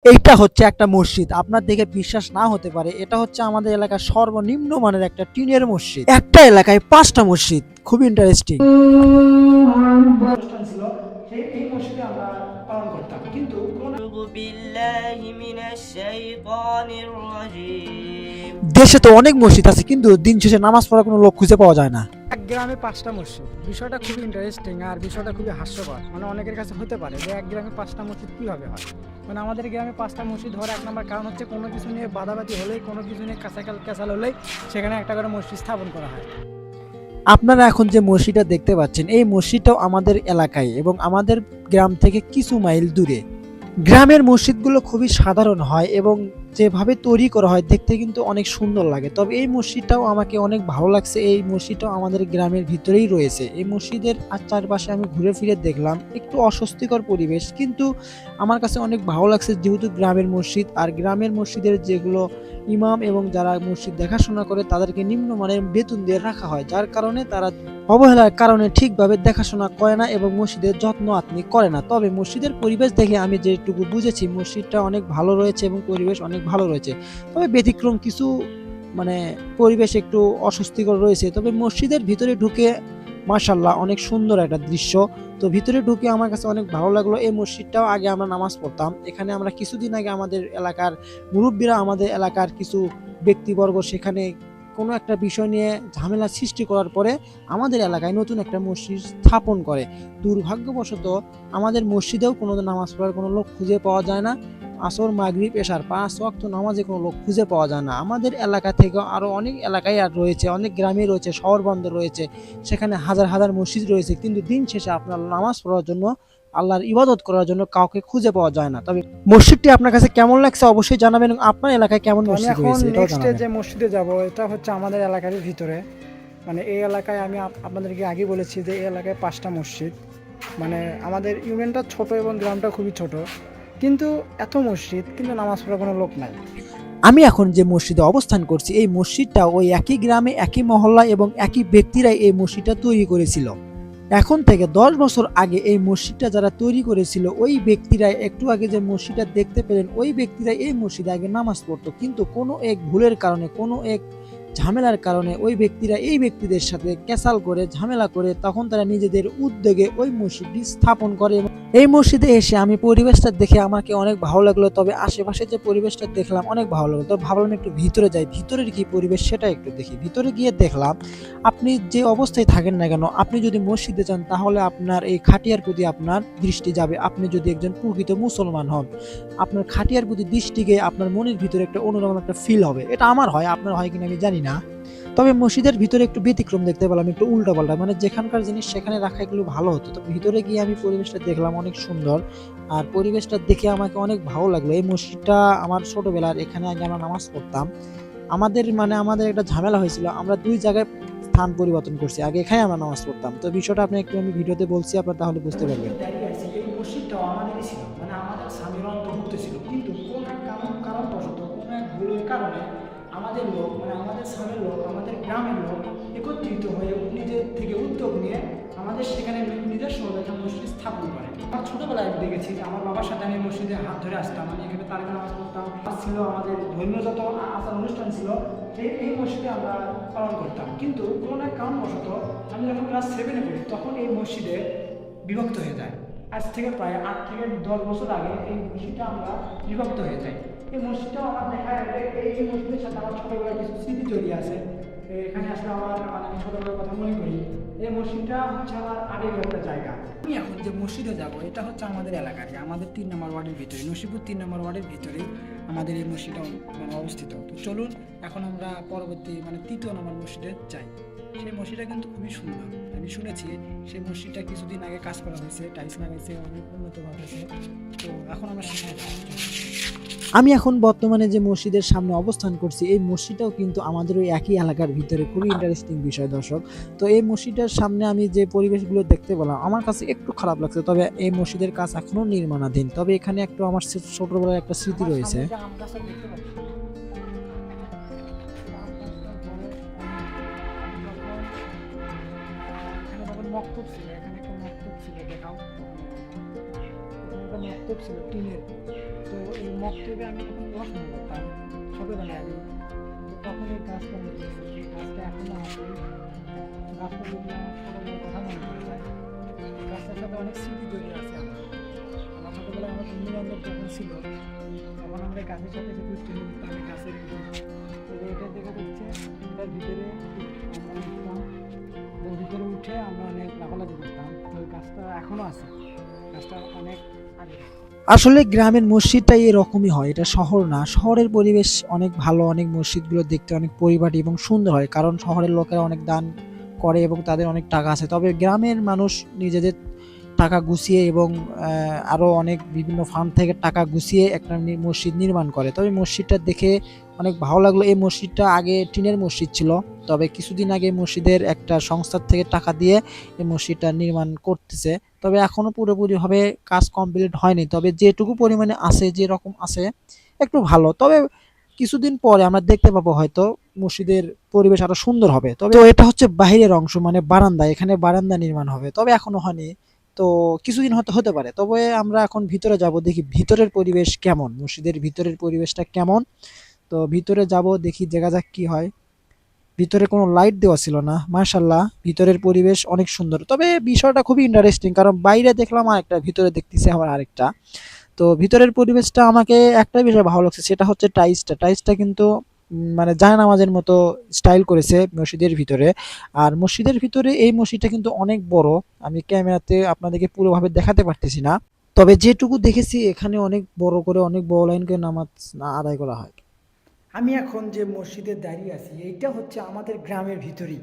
এইটা হচ্ছে একটা মসজিদ। আপনার দেখে বিশ্বাস না হতে পারে, এটা হচ্ছে আমাদের এলাকার সর্বনিম্ন মানের একটা টিনের মসজিদ। একটা এলাকায় ৫টা মসজিদ। খুব ইন্টারেস্টিং। অনুষ্ঠান ছিল, সেই এই মসজিদে আমরা পালন করতাম, কিন্তু أعوذ بالله من الشيطان الرجيم দেশে তো অনেক মসজিদ আছে, কিন্তু দিন শেষে নামাজ পড়ার কোনো লোক খুঁজে পাওয়া যায় না। এক গ্রামে ৫টা মসজিদ। বিষয়টা খুবই ইন্টারেস্টিং আর বিষয়টা খুবই হাস্যকর। মানে অনেকের কাছে হতে পারে যে এক গ্রামে ৫টা মসজিদ কীভাবে হয়। মানে আমাদের গ্রামে ৫টা মসজিদ হওয়ার এক নম্বর কারণ হচ্ছে কোনো কিছু নিয়ে বাদাবাদি হলেই, কোনো কিছু নিয়ে ক্যাচাল হলেই সেখানে একটা করে মসজিদ স্থাপন করা হয়। আপনারা এখন যে মসজিদটা দেখতে পাচ্ছেন, এই মসজিদটাও আমাদের এলাকায় এবং আমাদের গ্রাম থেকে কিছু মাইল দূরে। গ্রামের মসজিদগুলো খুবই সাধারণ হয় এবং যেভাবে তৈরি করা হয় দেখতে কিন্তু অনেক সুন্দর লাগে। তবে এই মসজিদটাও আমাকে অনেক ভালো লাগছে। এই মসজিদটাও আমাদের গ্রামের ভিতরেই রয়েছে। এই মসজিদের চারপাশে আমি ঘুরে ফিরে দেখলাম, একটু অস্বস্তিকর পরিবেশ, কিন্তু আমার কাছে অনেক ভালো লাগছে যেহেতু গ্রামের মসজিদ। আর গ্রামের মসজিদের যেগুলো ইমাম এবং যারা মসজিদ দেখাশোনা করে তাদেরকে নিম্নমানের বেতন দিয়ে রাখা হয়, যার কারণে তারা অবহেলার কারণে ঠিকভাবে দেখাশোনা করে না এবং মসজিদের যত্ন আত্মি করে না। তবে মসজিদের পরিবেশ দেখে আমি যেটুকু বুঝেছি, মসজিদটা অনেক ভালো রয়েছে এবং পরিবেশ অনেক ভালো রয়েছে। তবে ব্যতিক্রম কিছু, মানে পরিবেশ একটু অস্বস্তিকর রয়েছে। তবে মসজিদের ভিতরে ঢুকে মাশাআল্লাহ অনেক সুন্দর একটা দৃশ্য। তো ভিতরে ঢুকে আমার কাছে অনেক ভালো লাগলো। এই মসজিদটাও আগে আমরা নামাজ পড়তাম। এখানে আমরা কিছুদিন আগে আমাদের এলাকার মুরব্বীরা, আমাদের এলাকার কিছু ব্যক্তিবর্গ সেখানে কোনো একটা বিষয় নিয়ে ঝামেলা সৃষ্টি করার পরে আমাদের এলাকায় নতুন একটা মসজিদ স্থাপন করে। দুর্ভাগ্যবশত আমাদের মসজিদেও কোনো নামাজ পড়ার কোনো লোক খুঁজে পাওয়া যায় না। আসর, মাগরিব, এশার ৫ ওয়াক্ত নামাজে কোনো লোক খুঁজে পাওয়া যায় না। আমাদের এলাকা থেকে আরও অনেক এলাকায় আর রয়েছে, অনেক গ্রামে রয়েছে, শহর বন্দর রয়েছে, সেখানে হাজার হাজার মসজিদ রয়েছে, কিন্তু দিন শেষে আপনার নামাজ পড়ার জন্য, আল্লাহর ইবাদত করার জন্য কাউকে খুঁজে পাওয়া যায় না। তবে মসজিদটি আপনার কাছে কেমন লাগছে অবশ্যই জানাবেন এবং আপনার এলাকায় কেমন আমি মসজিদ এখন রয়েছে এটাও নেক্সটে জানাবেন। যে মসজিদে যাব এটা হচ্ছে আমাদের এলাকারই ভিতরে। মানে এই এলাকায় আমি আপনাদেরকে আগে বলেছি যে এই এলাকায় ৫টা মসজিদ। মানে আমাদের ইউনিয়নটা ছোট এবং গ্রামটা খুবই ছোট, কিন্তু এত মসজিদ, কিন্তু নামাজ পড়ার কোনো লোক নাই। আমি এখন যে মসজিদে অবস্থান করছি, এই মসজিদটা ওই একই গ্রামে, একই মহল্লা এবং একই ব্যক্তিরাই এই মসজিদটা তৈরি করেছিল। এখন থেকে ১০ বছর আগে এই মসজিদটা যারা তৈরি করেছিল, ওই ব্যক্তিরাই, একটু আগে যে মসজিদটা দেখতে পেলেন, ওই ব্যক্তিরাই এই মসজিদে আগে নামাজ পড়তো, কিন্তু কোনো এক ভুলের কারণে, কোনো এক ঝামেলার কারণে ওই ব্যক্তিরা এই ব্যক্তিদের সাথে ক্যাসাল করে, ঝামেলা করে, তখন তারা নিজেদের উদ্যোগে ওই মসজিদটি স্থাপন করে। এই মসজিদে এসে আমি পরিবেশটা দেখে আমাকে অনেক ভালো লাগলো। তবে আশেপাশে যে পরিবেশটা দেখলাম অনেক ভালো লাগলো। তো ভাবলাম একটু ভিতরে যাই, ভিতরের কি পরিবেশ সেটা একটু দেখি। ভিতরে গিয়ে দেখলাম, আপনি যে অবস্থায় থাকেন না কেন, আপনি যদি মসজিদে যান তাহলে আপনার এই খাটিয়ার প্রতি আপনার দৃষ্টি যাবে। আপনি যদি একজন প্রকৃত মুসলমান হন, আপনার খাটিয়ার প্রতি দৃষ্টি গিয়ে আপনার মনের ভিতরে একটা অন্যরকম একটা ফিল হবে। এটা আমার হয়, আপনার হয় কিনা আমি জানি না। তবে মসজিদের ভিতরে একটু ব্যতিক্রম দেখতে পেলাম, একটু উল্টাপাল্টা, মানে যেখানকার জিনিস সেখানে রাখা এগুলো ভালো হতো। তো ভিতরে গিয়ে আমি পরিবেশটা দেখলাম অনেক সুন্দর, আর পরিবেশটা দেখে আমাকে অনেক ভালো লাগলো। এই মসজিদটা আমার ছোটবেলার, এখানে আগে আমরা নামাজ পড়তাম। আমাদের একটা ঝামেলা হয়েছিল, আমরা ২ জায়গায় স্থান পরিবর্তন করছি। আগে এখানে আমরা নামাজ পড়তাম। তো বিষয়টা আপনি একটু আমি ভিডিওতে বলছি, আপনারা তাহলে বুঝতে পারবেন। এই মসজিদটাও আমাদেরই ছিল, মানে আমাদের স্বামীর অন্তর্ভুক্ত ছিল, কিন্তু কোন এক কারণবশত, কোনো এক ভুলের কারণে আমাদের লোক, মানে আমাদের স্বামীর লোক, আমাদের গ্রামের লোক একত্রিত হয়ে নিজের থেকে উদ্যোগ নিয়ে আমাদের সেখানে নিজস্ব একটা মসজিদ স্থাপন করে। আমার ছোটবেলায় দেখেছি যে আমার বাবার সাথে আমি মসজিদে হাত ধরে আসতাম, আমি এখানে তারপরে নামাজ পড়তাম, ছিল আমাদের ধর্মীয় যত আচার অনুষ্ঠান ছিল এই মসজিদে আমরা পালন করতাম। কিন্তু কোনো এক কারণবশত আমি যখন ক্লাস 7-এ পড়ি, তখন এই মসজিদে বিভক্ত হয়ে যায়। আজ থেকে প্রায় ৮ থেকে ১০ বছর আগে এই মসজিদটা আমরা বিভক্ত হয়ে যাই। এই মসজিদটাও আমার দেখা যায়, এই মসজিদের সাথে আমার ছোটোবেলার কিছু স্মৃতি জড়িয়ে আছে। এখানে আসলে আমার, মানে আমি ছোটোবেলার কথা মনে করি। এই মসজিদটা হচ্ছে আমার আবেগের একটা জায়গা। আমি এখন যে মসজিদে যাব এটা হচ্ছে আমাদের এলাকারই, আমাদের ৩ নম্বর ওয়ার্ডের ভিতরে, নসিপুর ৩ নম্বর ওয়ার্ডের ভিতরেই আমাদের এই মসজিদটা মানে অবস্থিত। তো চলুন এখন আমরা পরবর্তী, মানে ৩য় নম্বর মসজিদে যাই। সেই মসজিদটা কিন্তু খুবই সুন্দর। আমি শুনেছি সেই মসজিদটা কিছুদিন আগে কাজ করা হয়েছে, টাইলস লাগাইছে, অনেক উন্নতভাবে হয়েছে। তো এখন আমরা সেখানে যাচ্ছি। আমি এখন বর্তমানে যে মসজিদের সামনে অবস্থান করছি, এই মসজিদটাও কিন্তু আমাদের ওই একই এলাকার ভিতরে। খুবই ইন্টারেস্টিং বিষয় দর্শক। তো এই মসজিদটার সামনে আমি যে পরিবেশগুলো দেখতে পেলাম আমার কাছে একটু খারাপ লাগছে। তবে এই মসজিদের কাজ এখনো নির্মাণাধীন। তবে এখানে একটু আমার ছোটবেলার একটা স্মৃতি রয়েছে। মক্তব ছিল, এখানে একটা মক্তব ছিল, দেখাও, এখানে একটা মক্তব ছিল টিনের। তো এই মক্তবে আমি যখন পড়াশোনা করতাম ছোটোবেলায় আমি, তো তখন এই গাছ কমে গেছে, এই গাছটা এখনও আছে। গাছটা যদি আমার ছোটোবেলার কথা মনে পড়ে যায়, এই গাছটার সাথে অনেক স্মৃতি জড়িয়ে আছে আমার ছোটোবেলায় আমার বন্ধু বান্ধব যখন ছিল তখন আমরা গাছের সাথে এসে দুষ্টামি করতাম। এই গাছের এটা দেখা যাচ্ছে এটার ভিতরে আমরা উঠতাম, এর ভিতরে উঠে আমরা অনেক লাফালাফি করতাম। তো ওই গাছটা এখনও আছে, গাছটা অনেক আগে। আসলে গ্রামের মসজিদটা এরকমই হয়, এটা শহর না। শহরের পরিবেশ অনেক ভালো, অনেক মসজিদগুলো দেখতে অনেক পরিপাটি এবং সুন্দর হয়, কারণ শহরের লোকেরা অনেক দান করে এবং তাদের অনেক টাকা আছে। তবে গ্রামের মানুষ নিজেদের টাকা গুছিয়ে এবং আরও অনেক বিভিন্ন ফান্ড থেকে টাকা গুছিয়ে একটা মসজিদ নির্মাণ করে। তবে মসজিদটা দেখে অনেক ভালো লাগলো। এই মসজিদটা আগে টিনের মসজিদ ছিল, তবে কিছুদিন আগে মসজিদের একটা সংস্থার থেকে টাকা দিয়ে এই মসজিদটা নির্মাণ করতেছে। তবে এখনও পুরোপুরিভাবে কাজ কমপ্লিট হয়নি, তবে যেটুকু পরিমাণে আছে, যেরকম আছে একটু ভালো। তবে কিছুদিন পরে আমরা দেখতে পাবো হয়তো মসজিদের পরিবেশ আরো সুন্দর হবে। তবে তো এটা হচ্ছে বাহিরের অংশ, মানে বারান্দা, এখানে বারান্দা নির্মাণ হবে, তবে এখনো হয়নি। তো কিছুদিন হয়তো হতে পারে। তবে আমরা এখন ভিতরে যাব, দেখি ভিতরের পরিবেশ কেমন, মসজিদের ভিতরের পরিবেশটা কেমন। তো ভিতরে যাব, দেখি দেখা যাক কি হয়। ভিতরে কোনো লাইট দেওয়া ছিল না, মাশাল্লাহ ভিতরের পরিবেশ অনেক সুন্দর। তবে বিষয়টা খুবই ইন্টারেস্টিং, কারণ বাইরে দেখলাম আরেকটা, ভিতরে দেখতেছি আবার আরেকটা। তো ভিতরের পরিবেশটা আমাকে একটা বিষয় ভালো লাগছে, সেটা হচ্ছে টাইলসটা কিন্তু মানে জায়নামাজের মতো স্টাইল করেছে মসজিদের ভিতরে। আর মসজিদের ভিতরে এই মসজিদটা কিন্তু অনেক বড়, আমি ক্যামেরাতে আপনাদেরকে পুরোভাবে দেখাতে পারতেছি না। তবে যেটুকু দেখেছি এখানে অনেক বড় করে, অনেক বড় লাইন করে নামাজ আদায় করা হয়। আমি এখন যে মসজিদে দাঁড়িয়ে আছি এইটা হচ্ছে আমাদের গ্রামের ভিতরেই,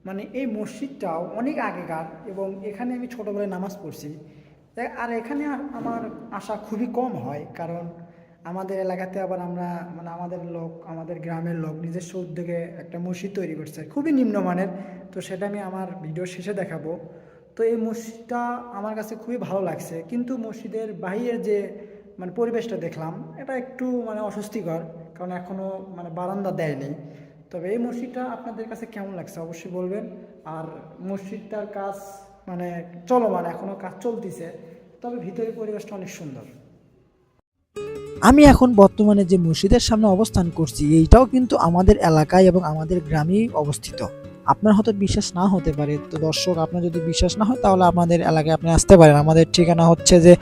মানে এই মসজিদটাও অনেক আগেকার এবং এখানে আমি ছোটোবেলায় নামাজ পড়ছি। আর এখানে আমার আসা খুবই কম হয়, কারণ আমাদের এলাকাতে আবার আমরা মানে আমাদের গ্রামের লোক নিজস্ব উদ্যোগে একটা মসজিদ তৈরি করছে, খুবই নিম্নমানের। তো সেটা আমি আমার ভিডিও শেষে দেখাবো। তো এই মসজিদটা আমার কাছে খুবই ভালো লাগছে, কিন্তু মসজিদের বাইরের যে মানে পরিবেশটা দেখলাম এটা একটু মানে অস্বস্তিকর, কারণ এখনও মানে বারান্দা দেয়নি। তবে এই মসজিদটা আপনাদের কাছে কেমন লাগছে অবশ্যই বলবেন। আর মসজিদটার কাজ মানে চলমান, এখনও কাজ চলতেছে, তবে ভিতরের পরিবেশটা অনেক সুন্দর। আমি এখন বর্তমানে যে মসজিদের সামনে অবস্থান করছি, এইটাও কিন্তু আমাদের এলাকায় এবং আমাদের গ্রামেই অবস্থিত। আপনার হয়তো বিশ্বাস না হতে পারে, তো দর্শক আপনার যদি বিশ্বাস না হয় তাহলে আমাদের এলাকায় আপনি আসতে পারেন। আমাদের ঠিকানা হচ্ছে যে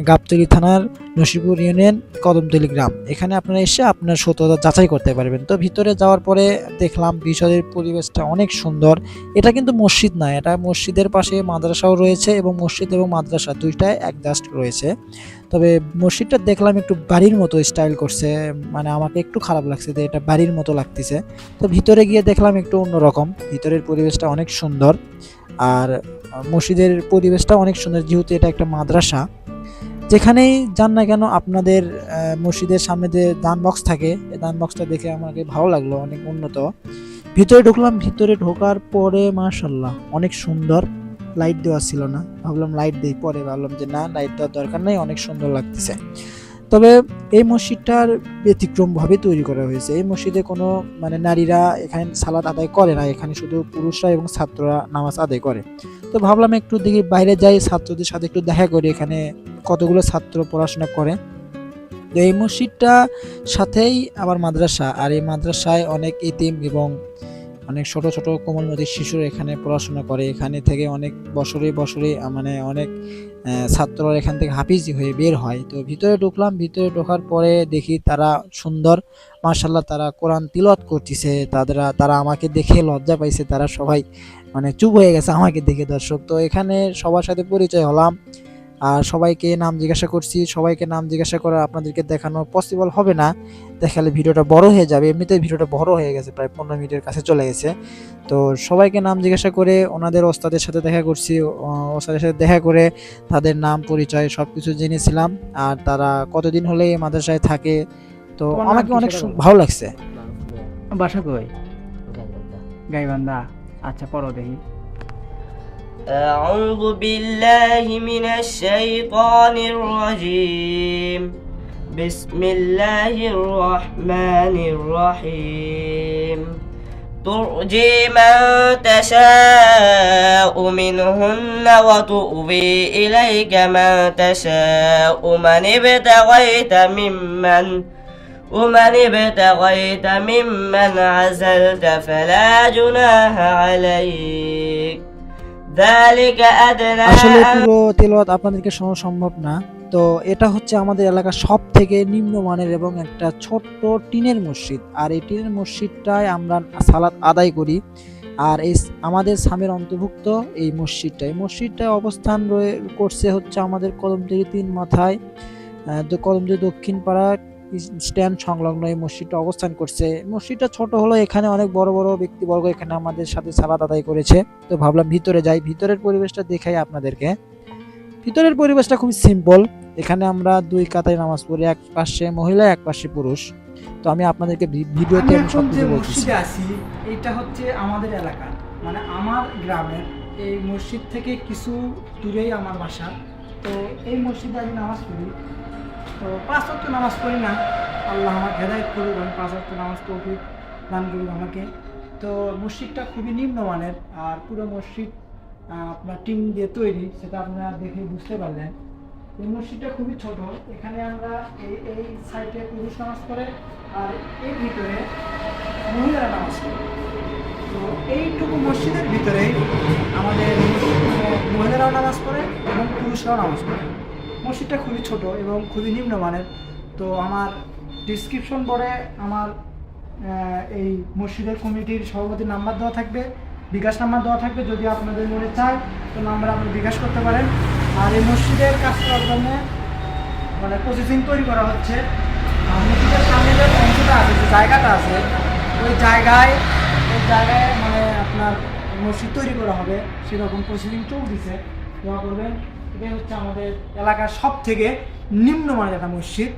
গাবতলী থানার নসিপুর ইউনিয়ন কদমতলী গ্রাম। এখানে আপনারা এসে আপনার সত্যতা যাচাই করতে পারবেন। তো ভিতরে যাওয়ার পরে দেখলাম বিষয়ের পরিবেশটা অনেক সুন্দর। এটা কিন্তু মসজিদ না, এটা মসজিদের পাশে মাদ্রাসাও রয়েছে এবং মসজিদ এবং মাদ্রাসা দুইটাই অ্যাডজাস্ট রয়েছে। তবে মসজিদটা দেখলাম একটু বাড়ির মতো স্টাইল করছে, মানে আমাকে একটু খারাপ লাগছে যে এটা বাড়ির মতো লাগতেছে। তো ভিতরে গিয়ে দেখলাম একটু অন্যরকম, ভিতরের পরিবেশটা অনেক সুন্দর। আর মসজিদের পরিবেশটা অনেক সুন্দর, যেহেতু এটা একটা মাদ্রাসা। যেখানেই যান না কেন আপনাদের মসজিদের সামনে যে দান বক্স থাকে, এই দান বক্সটা দেখে আমাকে ভালো লাগলো, অনেক উন্নত। ভিতরে ঢুকলাম, ভিতরে ঢোকার পরে মাশাআল্লাহ অনেক সুন্দর। লাইট দেওয়া ছিল না, ভাবলাম লাইট দিই, পরে ভাবলাম যে না, লাইট দেওয়ার দরকার নেই, অনেক সুন্দর লাগতেছে। তবে এই মসজিদটার ব্যতিক্রমভাবে তৈরি করা হয়েছে। এই মসজিদে কোনো মানে নারীরা এখানে সালাত আদায় করে না, এখানে শুধু পুরুষরা এবং ছাত্ররা নামাজ আদায় করে। তো ভাবলাম একটু দেখি বাইরে যাই, ছাত্রদের সাথে একটু দেখা করি, এখানে কতগুলো ছাত্র পড়াশোনা করে। তো এই মসজিদটা সাথেই আবার মাদ্রাসা, আর এই মাদ্রাসায় অনেক এতিম এবং অনেক ছোট ছোট কোমলমতি শিশুরা এখানে পড়াশোনা করে। এখানে থেকে অনেক বছরে বছরে মানে অনেক ছাত্ররা এখান থেকে হাফিজি হয়ে বের হয়। তো ভিতরে ঢুকলাম, ভিতরে ঢোকার পরে দেখি তারা সুন্দর, মাশাআল্লাহ তারা কোরআন তিলাওয়াত করতেছে। তারা আমাকে দেখে লজ্জা পাইছে, তারা সবাই মানে চুপ হয়ে গেছে আমাকে দেখে দর্শক। তো এখানে সবার সাথে পরিচয় হলাম, আর সবাইকে নাম জিজ্ঞাসা করছি। সবাইকে নাম জিজ্ঞাসা করা আপনাদেরকে দেখানো পসিবল হবে না, দেখালে ভিডিওটা বড় হয়ে যাবে। এমনিতেই ভিডিওটা বড় হয়ে গেছে, প্রায় 15 মিনিটের কাছে চলে গেছে। তো সবাইকে নাম জিজ্ঞাসা করে ওনাদের ওস্তাদের সাথে দেখা করছি, ওস্তাদের সাথে দেখা করে তাদের নাম পরিচয় সব কিছু জেনেছিলাম, আর তারা কতদিন হলে এই মাদ্রাসায় থাকে। তো আমাকে অনেক ভালো লাগছে। বাসা কই? গাইবান্ধা। আচ্ছা পড়ো দেখি। أعوذ بالله من الشيطان الرجيم بسم الله الرحمن الرحيم ترجي من تشاء منهن وتؤوي إليك من تشاء ومن ابتغيت ممن عزلت فلا جناح عليك ذلك أدنى আসলে পুরো তেলাওয়াত আপনাদেরকে শোনা সম্ভব না। তো এটা হচ্ছে আমাদের এলাকার সব থেকে নিম্নমানের এবং একটা ছোট্ট টিনের মসজিদ। আর এই টিনের মসজিদটায় আমরা সালাত আদায় করি। আর এই আমাদের সামের অন্তর্ভুক্ত এই মসজিদটা অবস্থান করছে হচ্ছে আমাদের কদমতলী ৩ মাথায় কদমতলী দক্ষিণ পাড়া স্ট্যান্ড সংলগ্ন এই মসজিদটা অবস্থান করছে। মসজিদটা ছোট হলো, এখানে অনেক বড় বড় ব্যক্তিবর্গ এখানে আমাদের সাথে সালাত আদায় করেছে। তো ভাবলাম ভিতরে যাই, ভিতরের পরিবেশটা দেখাই আপনাদেরকে। ভিতরের পরিবেশটা খুব সিম্পল। এখানে আমরা 2 কাতারে নামাজ পড়ি, এক পাশে মহিলা এক পাশে পুরুষ। তো আমি আপনাদেরকে ভিডিওতে আমি এখন যে সবকিছু বলতেছি। মসজিদে আছি এটা হচ্ছে আমাদের এলাকা, মানে আমার গ্রামের। এই মসজিদ থেকে কিছু দূরেই আমার বাসা। তো এই মসজিদে আমি নামাজ পড়ি। তো 5 ওয়াক্ত নামাজ পড়ি না, আল্লাহ আমাকে হেদায়েত করুক, আমি 5 ওয়াক্ত নামাজ তৌফিক দান করুক আমাকে। তো মসজিদটা খুবই নিম্নমানের, আর পুরো মসজিদ আপনার টিন দিয়ে তৈরি, সেটা আপনারা দেখে বুঝতে পারলেন। এই মসজিদটা খুবই ছোট। এখানে আমরা এই সাইডে পুরুষ নামাজ পড়ে, আর এর ভিতরে মহিলারা নামাজ পড়ে। তো এইটুকু মসজিদের ভিতরে আমাদের মহিলারাও নামাজ পড়ে এবং পুরুষরাও নামাজ পড়ে। মসজিদটা খুবই ছোট এবং খুবই নিম্নমানের। তো আমার ডিসক্রিপশন বোর্ডে আমার এই মসজিদের কমিটির সভাপতির নাম্বার দেওয়া থাকবে, বিকাশ নাম্বার দেওয়া থাকবে। যদি আপনাদের মনে চায় তো নাম্বার আপনি বিকাশ করতে পারেন। আর এই মসজিদের কাজ করার জন্য মানে প্রসেসিং তৈরি করা হচ্ছে। আর মসজিদের সামনে যে অংশটা আছে, যে জায়গাটা আছে, ওই জায়গায় মানে আপনার মসজিদ তৈরি করা হবে, সেরকম প্রসেসিং চলতেছে। দোয়া করবেন। এটাই হচ্ছে আমাদের এলাকার সব থেকে নিম্নমানের একটা মসজিদ।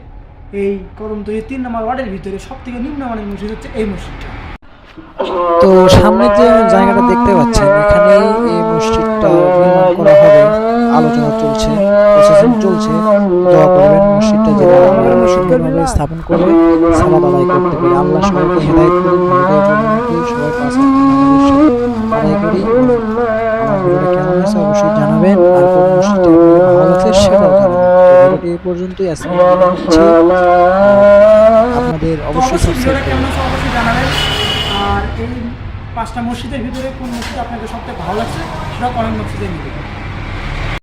এই কদমতলী 3 নম্বর ওয়ার্ডের ভিতরে সব থেকে নিম্নমানের মসজিদ হচ্ছে এই মসজিদটা। তো সামনে যে জায়গাটা দেখতে পাচ্ছেন, এখানে এই মসজিদটা নির্মাণ করা হবে, আলোচনা চলছে, প্রসেসিং চলছে। দোয়া করবেন মসজিদটা যেন আমরা সুন্দরভাবে স্থাপন করে সালাত আদায় করতে পারি। আল্লাহ সবাইকে হেদায়েত করুন, সবাই 5 ওয়াক্ত আদায় করি। আমার ভিডিওটা কেমন হয়েছে অবশ্যই জানাবেন, আর কোন মসজিদটা আপনাদের ভালো লাগছে সেটাও জানাবেন। ভিডিওটি এই পর্যন্তই আছে। আপনাদের অবশ্যই সাবস্ক্রাইব ভিডিওটা করবেন। কেমন হচ্ছে অবশ্যই জানাবেন। আর এই 5টা মসজিদের ভিতরে কোন মসজিদ আপনাদের সবথেকে ভালো লাগছে সেটা কমেন্ট বক্সে লিখে দিন।